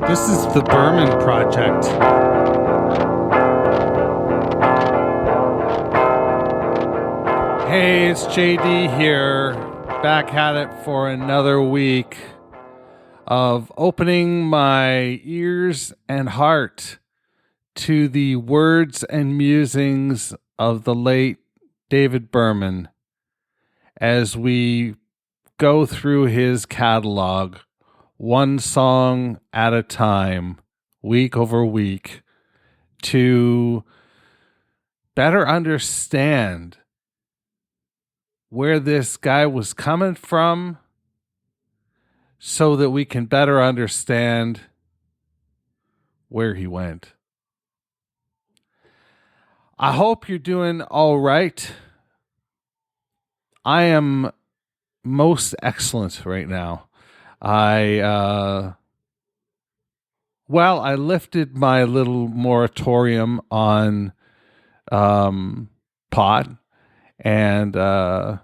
This is the Berman Project. Hey, it's JD here, back at it for another week of opening my ears and heart to the words and musings of the late David Berman as we go through his catalog one song at a time, week over week, to better understand where this guy was coming from so that we can better understand where he went. I hope you're doing all right. I am most excellent right now. I lifted my little moratorium on pot, and I'm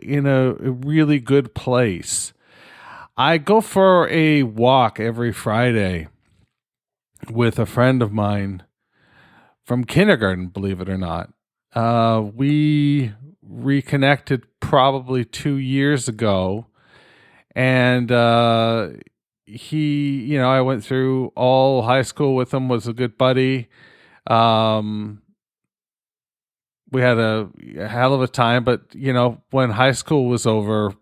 in a really good place. I go for a walk every Friday with a friend of mine from kindergarten, believe it or not. We reconnected probably 2 years ago, and I went through all high school with him, was a good buddy. We had a hell of a time, but when high school was over,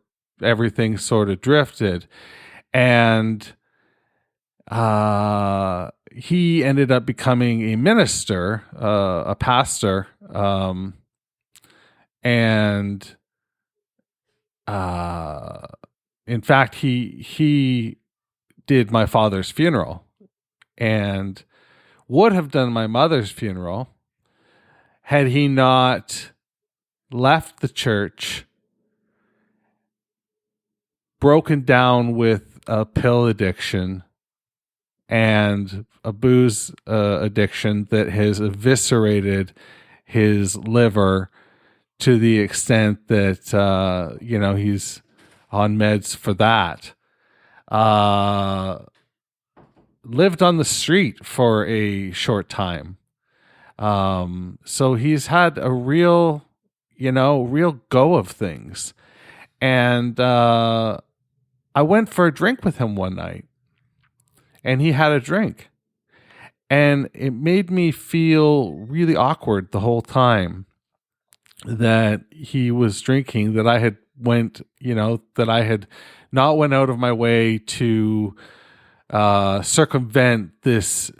everything sort of drifted, and he ended up becoming a minister, a pastor, and in fact, he did my father's funeral and would have done my mother's funeral had he not left the church, broken down with a pill addiction and a booze addiction that has eviscerated his liver to the extent that he's on meds for that. Lived on the street for a short time. So he's had a real go of things. And I went for a drink with him one night, and he had a drink, and it made me feel really awkward the whole time that he was drinking, that I had not went out of my way to circumvent this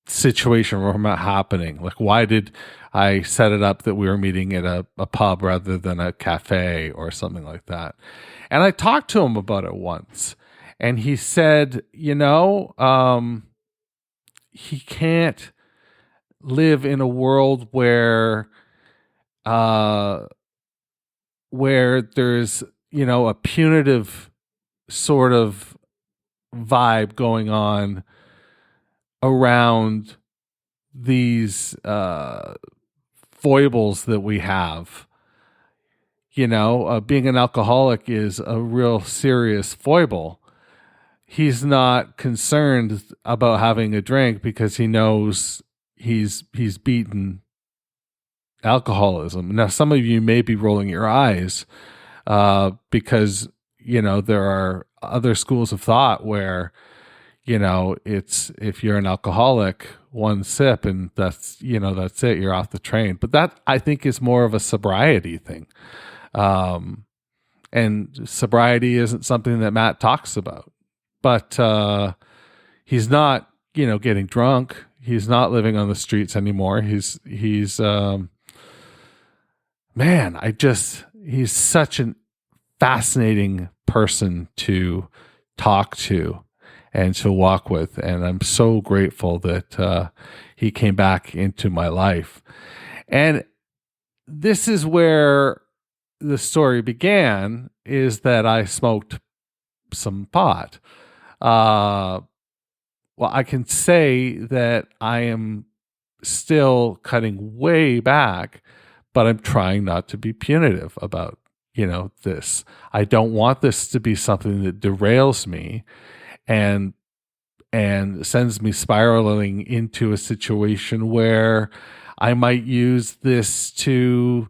situation from happening. Like, why did I set it up that we were meeting at a pub rather than a cafe or something like that? And I talked to him about it once, and he said, he can't live in a world where there's a punitive sort of vibe going on around these foibles that we have. Being an alcoholic is a real serious foible. He's not concerned about having a drink because he knows he's beaten alcoholism. Now, some of you may be rolling your eyes because there are other schools of thought where it's, if you're an alcoholic, one sip and that's it, you're off the train. But that, I think, is more of a sobriety thing. And sobriety isn't something that Matt talks about. But he's not, getting drunk. He's not living on the streets anymore. He's he's such a fascinating person to talk to and to walk with. And I'm so grateful that he came back into my life. And this is where the story began, is that I smoked some pot. Well, I can say that I am still cutting way back, but I'm trying not to be punitive about this. I don't want this to be something that derails me and sends me spiraling into a situation where I might use this to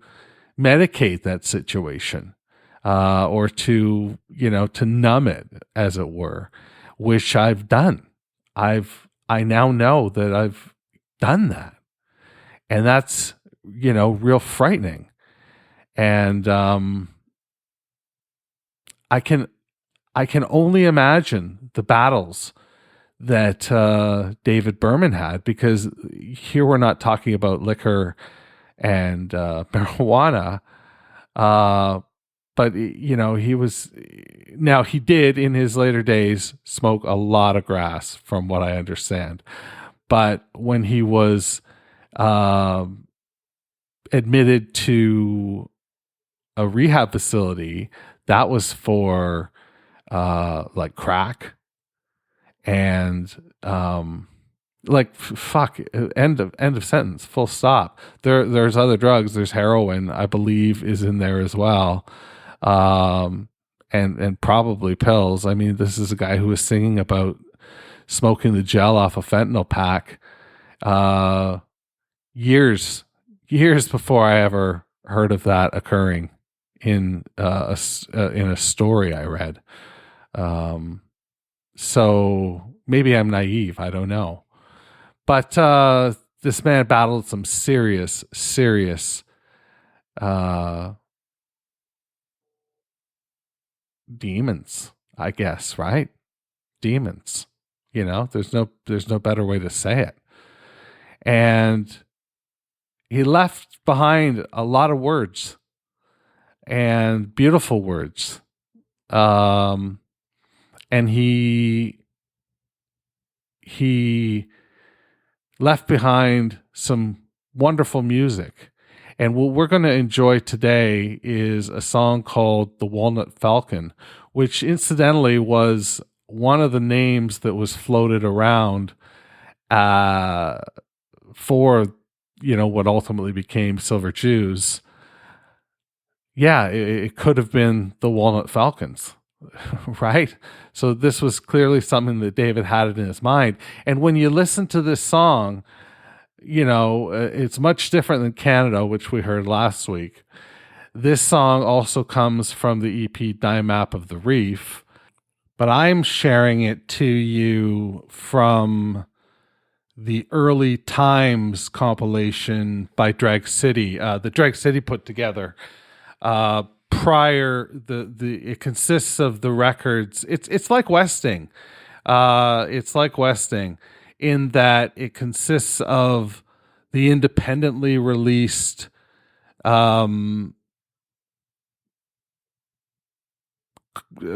medicate that situation, or to numb it, as it were, which I've done. I now know that I've done that, and that's real frightening. And I can only imagine the battles that David Berman had, because here we're not talking about liquor and marijuana, but he did in his later days smoke a lot of grass, from what I understand. But when he was admitted to a rehab facility, that was for like crack and fuck, end of sentence, full stop. There's other drugs. There's heroin, I believe, is in there as well, and probably pills. I mean, this is a guy who was singing about smoking the gel off a fentanyl pack years before I ever heard of that occurring in a story I read. So maybe I'm naive. I don't know. But this man battled some serious demons, I guess, right? Demons. There's no better way to say it. And he left behind a lot of words, and beautiful words. And he left behind some wonderful music. And what we're going to enjoy today is a song called The Walnut Falcon, which incidentally was one of the names that was floated around for, what ultimately became Silver Jews. Yeah, it could have been the Walnut Falcons, right? So this was clearly something that David had it in his mind. And when you listen to this song, it's much different than Canada, which we heard last week. This song also comes from the EP Die Map of the Reef, but I'm sharing it to you from the Early Times compilation by Drag City. The Drag City put together prior, it consists of the records. It's like Westing. It's like Westing in that it consists of the independently released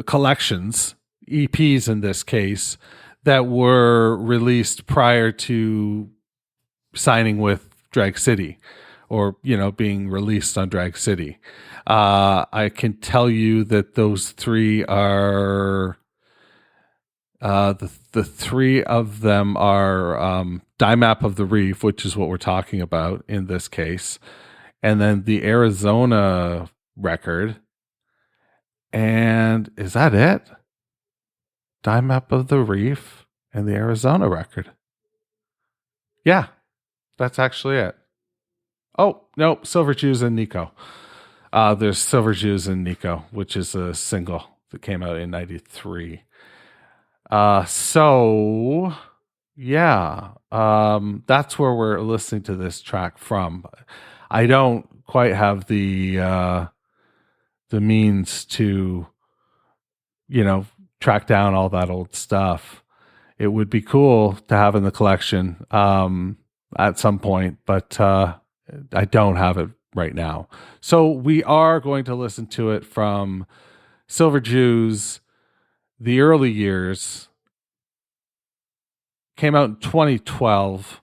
collections, EPs in this case, that were released prior to signing with Drag City, or being released on Drag City. I can tell you that those three are the three of them are Die Map of the Reef, which is what we're talking about in this case, and then the Arizona record. And is that it? Die Map of the Reef and the Arizona record. Yeah, that's actually it. Oh, no, Silver Jews and Nico. There's Silver Jews and Nico, which is a single that came out in 93. So yeah, that's where we're listening to this track from. I don't quite have the means to, track down all that old stuff. It would be cool to have in the collection at some point, but I don't have it right now. So we are going to listen to it from Silver Jews, the early years. Came out in 2012.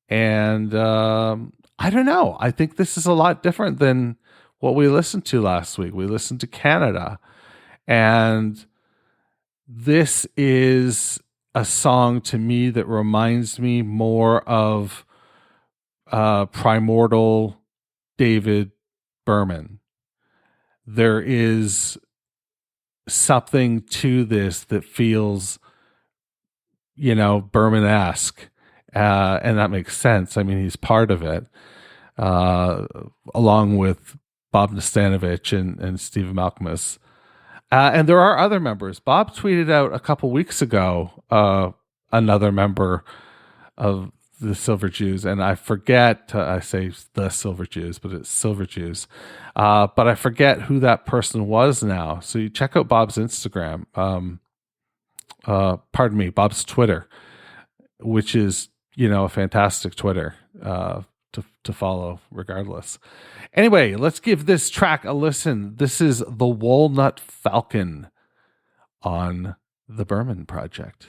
And I don't know. I think this is a lot different than what we listened to last week. We listened to Canada. And this is a song to me that reminds me more of primordial David Berman. there is something to this that feels, Berman-esque. And that makes sense. I mean, he's part of it, along with Bob Nastanovich and Stephen Malkmus. And there are other members. Bob tweeted out a couple weeks ago another member of the Silver Jews, and I forget, I say the Silver Jews, but it's Silver Jews. But I forget who that person was now. So you check out Bob's Instagram. Pardon me, Bob's Twitter, which is, a fantastic Twitter to follow regardless. Anyway, let's give this track a listen. This is the Walnut Falcon on the Berman Project.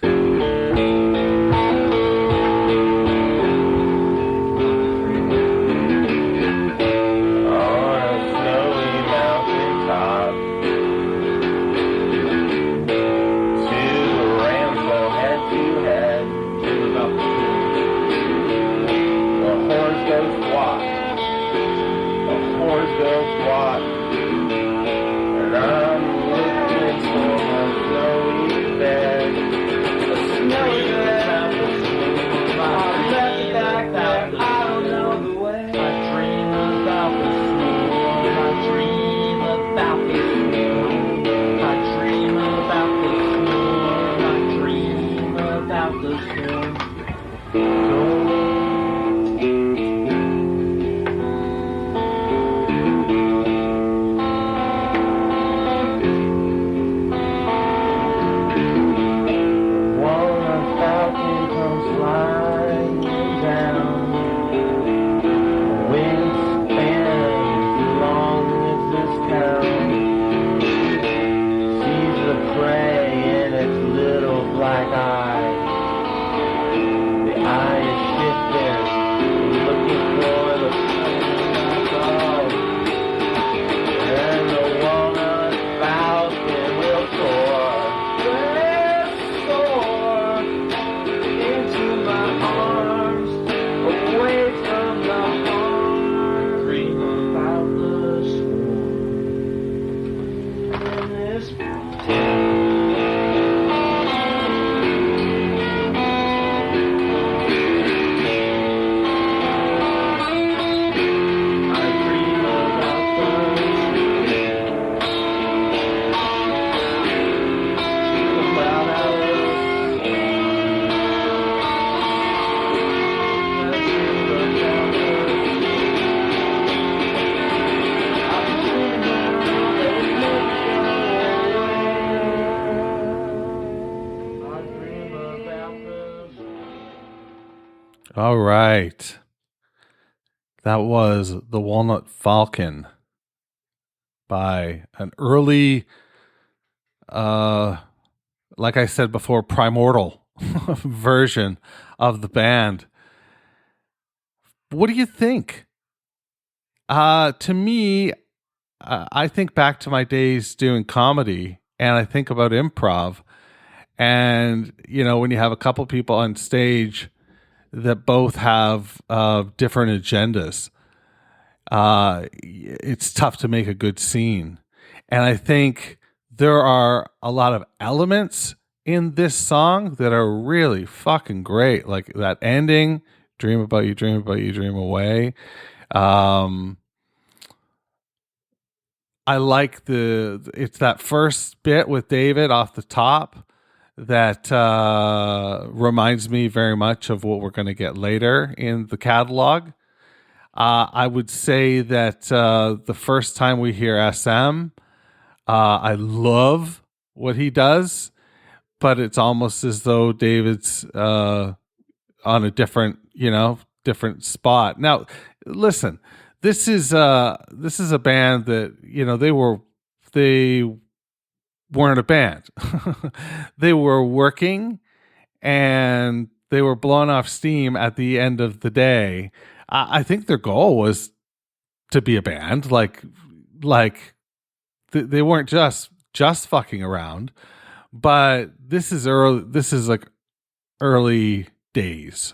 All right. That was the Walnut Falcon by an early, like I said before, primordial version of the band. What do you think? To me, I think back to my days doing comedy, and I think about improv. And, when you have a couple people on stage that both have different agendas, it's tough to make a good scene. And I think there are a lot of elements in this song that are really fucking great. Like that ending, dream about you, dream away. I like it's that first bit with David off the top that reminds me very much of what we're going to get later in the catalog. I would say that the first time we hear SM, I love what he does, but it's almost as though David's on a different spot. Now, listen, this is a band that they weren't a band. They were working and they were blowing off steam at the end of the day. I think their goal was to be a band, like they weren't just fucking around. But this is early. This is like early days,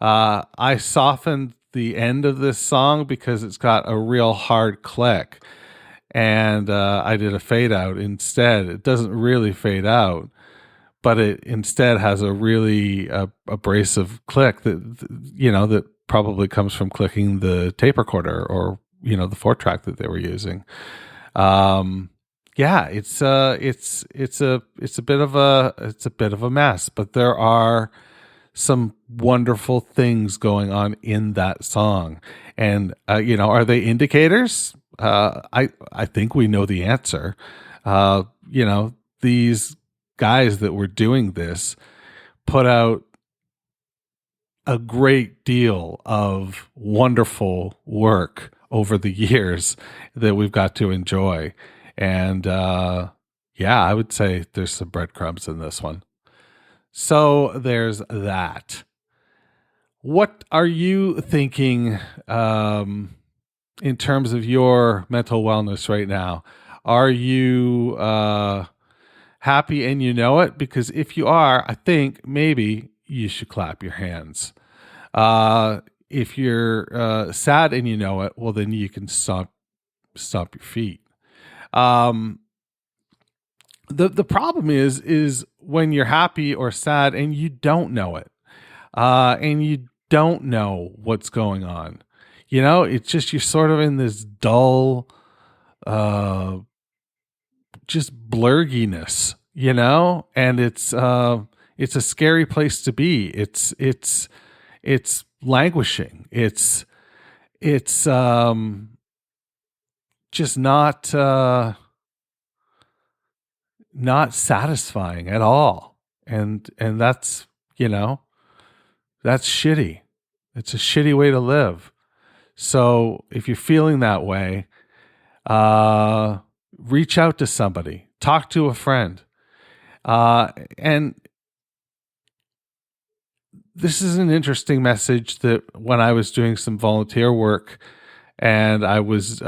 I softened the end of this song because it's got a real hard click. and I did a fade out instead. It doesn't really fade out, but it instead has a really abrasive click that probably comes from clicking the tape recorder or the 4-track that they were using. Yeah, it's a bit of a mess, but there are some wonderful things going on in that song. And are they indicators? I think we know the answer. These guys that were doing this put out a great deal of wonderful work over the years that we've got to enjoy. And yeah, I would say there's some breadcrumbs in this one. So there's that. What are you thinking in terms of your mental wellness right now? Are you happy and you know it? Because if you are, I think maybe you should clap your hands. If you're sad and you know it, well, then you can stomp your feet. The problem is when you're happy or sad and you don't know it, and you don't know what's going on. It's just you're sort of in this dull, just blurginess, and it's a scary place to be. It's languishing. It's just not satisfying at all. And that's, that's shitty. It's a shitty way to live. So if you're feeling that way, reach out to somebody, talk to a friend. And this is an interesting message that when I was doing some volunteer work and I was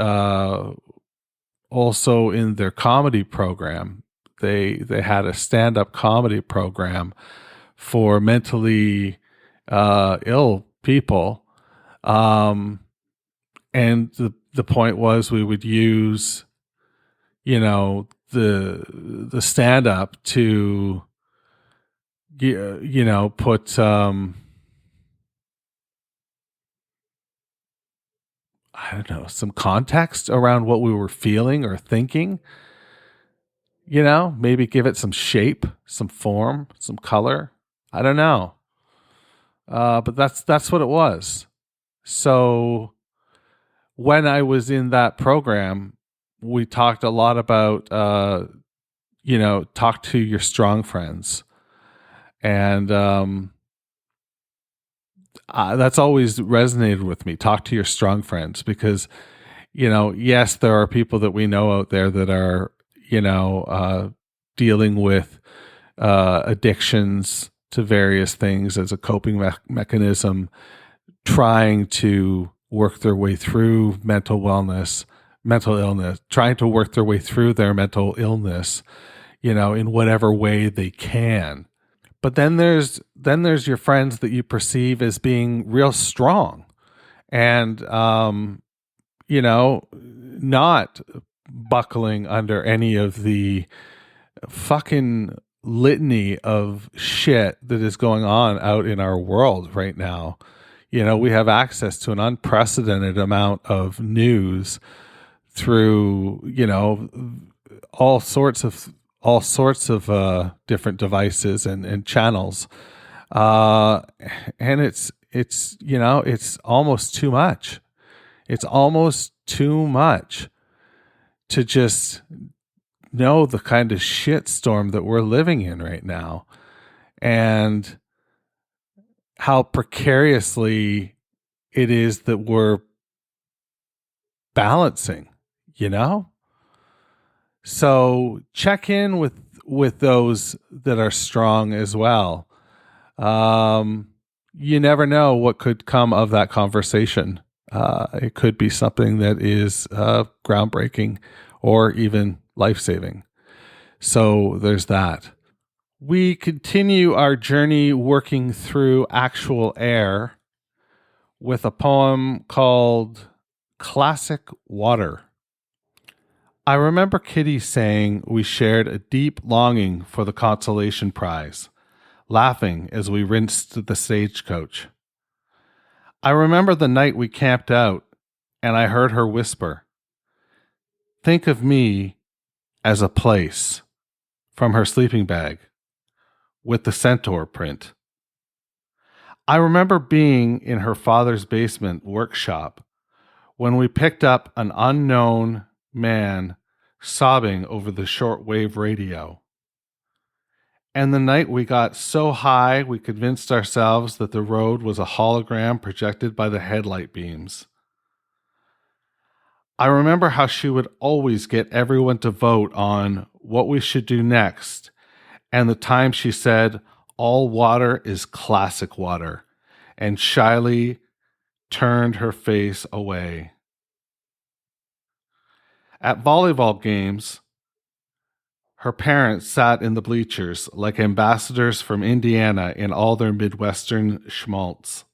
also in their comedy program, they had a stand-up comedy program for mentally ill people. And the point was we would use, the stand-up to, put, I don't know, some context around what we were feeling or thinking, maybe give it some shape, some form, some color. I don't know. But that's what it was. So when I was in that program, we talked a lot about, talk to your strong friends. And that's always resonated with me. Talk to your strong friends because, yes, there are people that we know out there that are, dealing with addictions to various things as a coping mechanism, trying to work their way through mental illness, trying to work their way through their mental illness, in whatever way they can. But then there's your friends that you perceive as being real strong and, not buckling under any of the fucking litany of shit that is going on out in our world right now. We have access to an unprecedented amount of news through, all sorts of different devices and channels. And it's almost too much. It's almost too much to just know the kind of shitstorm that we're living in right now and how precariously it is that we're balancing, So check in with those that are strong as well. You never know what could come of that conversation. It could be something that is groundbreaking or even life-saving. So there's that. We continue our journey working through actual air with a poem called Classic Water. I remember Kitty saying we shared a deep longing for the consolation prize, laughing as we rinsed the stagecoach. I remember the night we camped out, and I heard her whisper, "Think of me as a place," from her sleeping bag, with the centaur print. I remember being in her father's basement workshop when we picked up an unknown man sobbing over the shortwave radio. And the night we got so high we convinced ourselves that the road was a hologram projected by the headlight beams. I remember how she would always get everyone to vote on what we should do next, and the time she said, "All water is classic water," and shyly turned her face away. At volleyball games, her parents sat in the bleachers like ambassadors from Indiana in all their Midwestern schmaltz.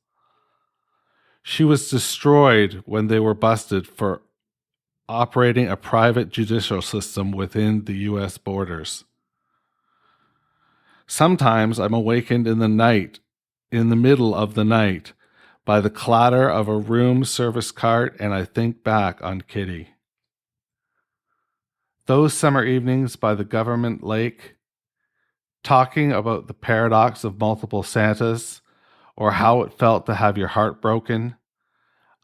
She was destroyed when they were busted for operating a private judicial system within the U.S. borders. Sometimes I'm awakened in the night, in the middle of the night, by the clatter of a room service cart, and I think back on Kitty. Those summer evenings by the government lake, talking about the paradox of multiple Santas, or how it felt to have your heart broken,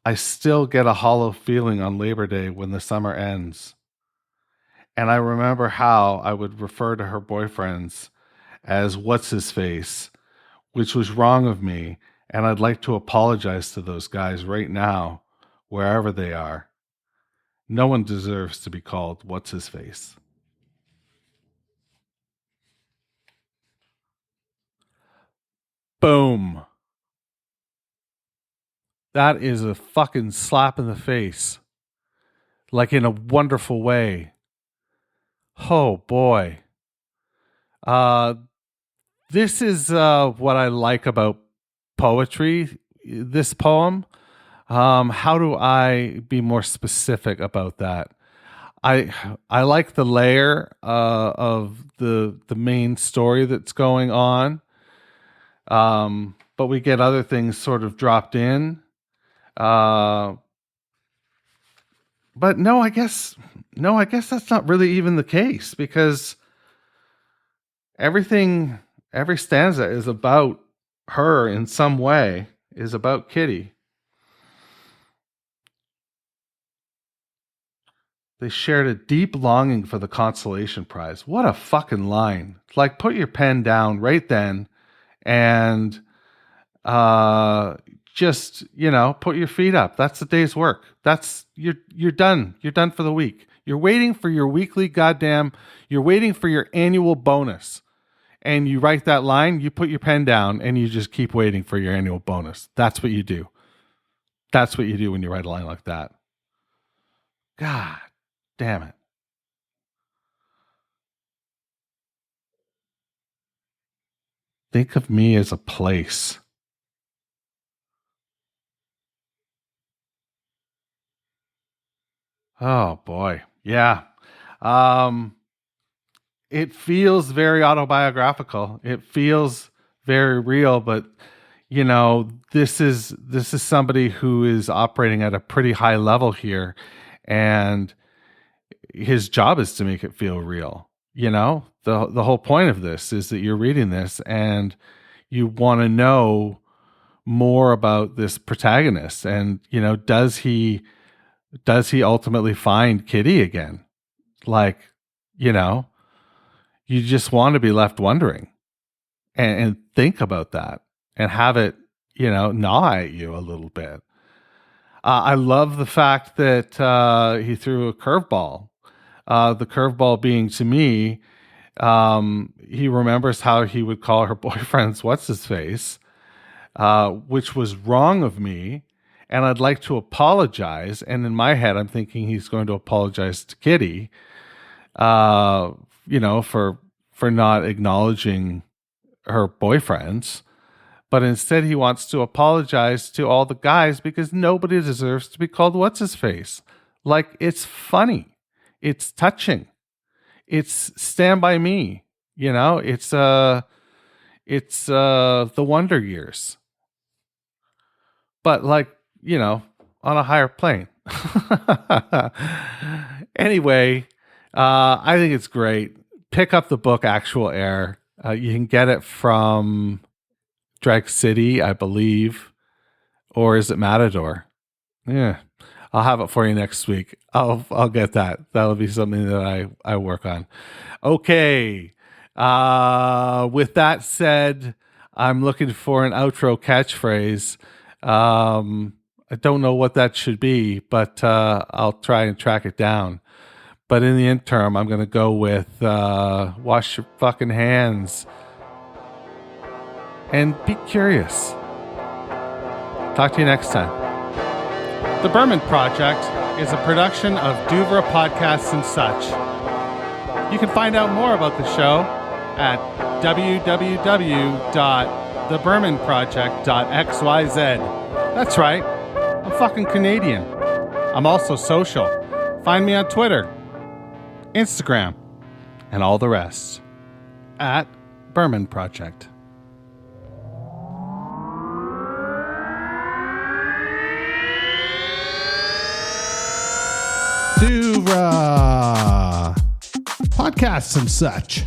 I still get a hollow feeling on Labor Day when the summer ends. And I remember how I would refer to her boyfriends as what's-his-face, which was wrong of me, and I'd like to apologize to those guys right now, wherever they are. No one deserves to be called what's-his-face. Boom. That is a fucking slap in the face. Like in a wonderful way. Oh boy. Uh this is what I like about poetry, this poem. How do I be more specific about that? I like the layer of the main story that's going on, but we get other things sort of dropped in. Uh, but I guess that's not really even the case because every stanza is about her in some way, is about Kitty. They shared a deep longing for the consolation prize. What a fucking line. Like, put your pen down right then and just, put your feet up. That's the day's work. That's you're done. You're done for the week. You're waiting for your weekly you're waiting for your annual bonus. And you write that line, you put your pen down and you just keep waiting for your annual bonus. That's what you do. That's what you do when you write a line like that. God damn it. Think of me as a place. Oh boy. Yeah. Um it feels very autobiographical. It feels very real, but this is somebody who is operating at a pretty high level here, and his job is to make it feel real. The whole point of this is that you're reading this and you want to know more about this protagonist, and does he ultimately find Kitty again? Like, you know, you just want to be left wondering and think about that and have it, gnaw at you a little bit. I love the fact that he threw a curveball. The curveball being, to me, he remembers how he would call her boyfriend's what's his face, which was wrong of me, and I'd like to apologize. And in my head, I'm thinking he's going to apologize to Kitty, for not acknowledging her boyfriends. But instead, he wants to apologize to all the guys because nobody deserves to be called what's his face. Like, it's funny. it's touching. It's Stand By Me. It's the Wonder Years. But like, on a higher plane. Anyway, I think it's great. Pick up the book Actual Air. You can get it from Drag City, I believe. Or is it Matador? Yeah. I'll have it for you next week. I'll get that. That'll be something that I work on. Okay. With that said, I'm looking for an outro catchphrase. I don't know what that should be, but I'll try and track it down. But in the interim, I'm going to go with wash your fucking hands and be curious. Talk to you next time. The Berman Project is a production of Duvra Podcasts and Such. You can find out more about the show at www.thebermanproject.xyz. That's right, I'm fucking Canadian. I'm also social. Find me on Twitter, Instagram, and all the rest at Berman Project. Duvra Podcasts and Such.